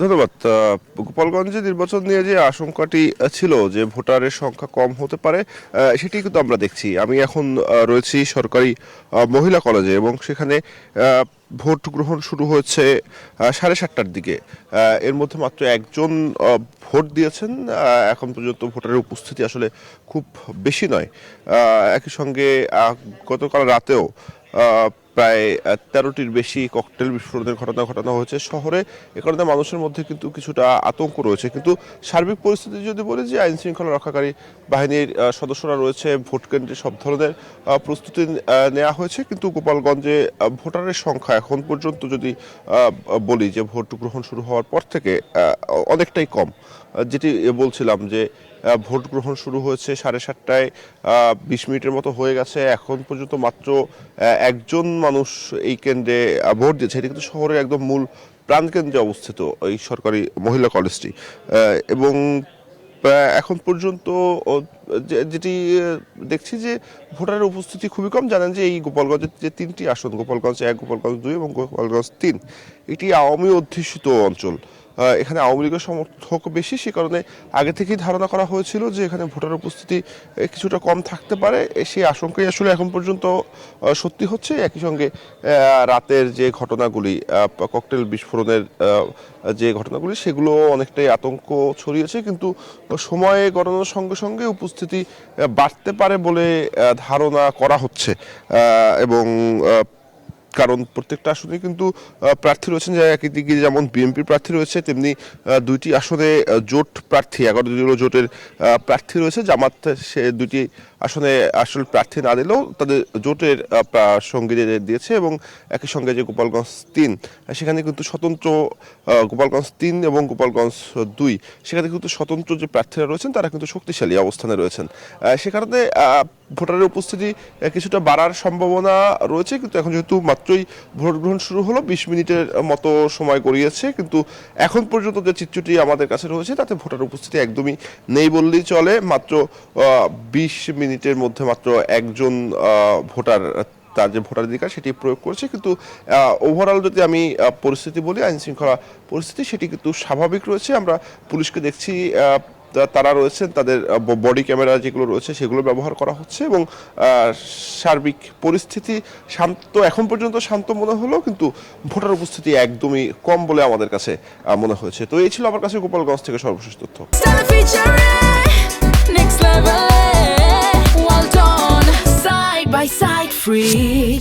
ধন্যবাদ। গোপালগঞ্জে নির্বাচন নিয়ে যে আশঙ্কাটি ছিল যে ভোটারের সংখ্যা কম হতে পারে, সেটি কিন্তু আমরা দেখছি। আমি এখন রয়েছি সরকারি মহিলা কলেজে এবং সেখানে ভোট গ্রহণ শুরু হয়েছে 7:30টার দিকে। এর মধ্যে মাত্র একজন ভোট দিয়েছেন। এখন পর্যন্ত ভোটারের উপস্থিতি আসলে খুব বেশি নয়। একই সঙ্গে গতকাল রাতেও প্রায় 13টির বেশি ককটেল বিস্ফোরণের ঘটনা ঘটানো হয়েছে শহরে। এ কারণে মানুষের মধ্যে কিন্তু কিছুটা আতঙ্ক রয়েছে। কিন্তু সার্বিক পরিস্থিতি যদি বলি যে আইন শৃঙ্খলা রক্ষাকারী বাহিনীর সদস্যরা রয়েছে, ভোট কেন্দ্রে সব ধরনের প্রস্তুতি নেওয়া হয়েছে। কিন্তু গোপালগঞ্জে ভোটারের সংখ্যা এখন পর্যন্ত যদি বলি যে ভোট গ্রহণ শুরু হওয়ার পর থেকে অনেকটাই কম। যেটি বলছিলাম যে ভোট গ্রহণ শুরু হয়েছে 7:30টায়, 20 মিনিটের মতো হয়ে গেছে। এখন পর্যন্ত মাত্র একজন মানুষ এই কেন্দ্রে ভোট দিয়েছে। এটি কিন্তু শহরের একদম মূল প্রাণকেন্দ্রে অবস্থিত এই সরকারি মহিলা কলেজটি। এবং এখন পর্যন্ত যেটি দেখছি যে ভোটারের উপস্থিতি খুবই কম। জানেন যে এই গোপালগঞ্জের যে 3টি আসন, গোপালগঞ্জ 1, গোপালগঞ্জ 2 এবং গোপালগঞ্জ 3, এটি আওয়ামী অধ্যুষিত অঞ্চল। এখানে আওয়ামী লীগের সমর্থক বেশি, সে কারণে আগে থেকেই ধারণা করা হয়েছিল যে এখানে ভোটার উপস্থিতি কিছুটা কম থাকতে পারে। সেই আশঙ্কাই আসলে এখন পর্যন্ত সত্যি হচ্ছে। একই সঙ্গে রাতের যে ঘটনাগুলি, ককটেল বিস্ফোরণের যে ঘটনাগুলি, সেগুলো অনেকটাই আতঙ্ক ছড়িয়েছে। কিন্তু সময় গড়ানোর সঙ্গে সঙ্গে উপস্থিতি বাড়তে পারে বলে ধারণা করা হচ্ছে। এবং কারণ প্রত্যেকটা আসনে কিন্তু প্রার্থী রয়েছেন, যে একদিকে যেমন বিএনপি প্রার্থী রয়েছে, তেমনি 2টি আসনে জোট প্রার্থী, 11 দলীয় জোটের প্রার্থী রয়েছে। জামাত সে 2টি আসনে আসল প্রার্থী না দিলেও তাদের জোটের সঙ্গীদের দিয়েছে। এবং একই সঙ্গে যে গোপালগঞ্জ 3, সেখানে কিন্তু স্বতন্ত্র, গোপালগঞ্জ 3 এবং গোপালগঞ্জ 2, সেখানে কিন্তু স্বতন্ত্র যে প্রার্থীরা রয়েছেন তারা কিন্তু শক্তিশালী অবস্থানে রয়েছেন। সে কারণে ভোটারের উপস্থিতি কিছুটা বাড়ার সম্ভাবনা রয়েছে। কিন্তু এখন যেহেতু মাত্রই ভোট গ্রহণ শুরু হলো, 20 মিনিটের মতো সময় গড়িয়েছে, কিন্তু এখন পর্যন্ত যে চিত্রটি আমাদের কাছে রয়েছে তাতে ভোটার উপস্থিতি একদমই নেই বললেই চলে। মাত্র 20 মিনিটের মধ্যে মাত্র একজন ভোটার তার যে ভোটাধিকার সেটি প্রয়োগ করছে। কিন্তু ওভারঅল যদি আমি পরিস্থিতি বলি, আইন শৃঙ্খলা পরিস্থিতি সেটি কিন্তু স্বাভাবিক রয়েছে। আমরা পুলিশকে দেখছি, তারা রয়েছেন, তাদের বডি ক্যামেরা যেগুলো রয়েছে সেগুলো ব্যবহার করা হচ্ছে। এবং সার্বিক পরিস্থিতি শান্ত, এখন পর্যন্ত শান্ত মনে হলো, কিন্তু ভোটার উপস্থিতি একদমই কম বলে আমাদের কাছে মনে হয়েছে। তো এই ছিল আমার কাছে গোপালগঞ্জ থেকে সর্বশেষ তথ্য। Well done, side by side, free.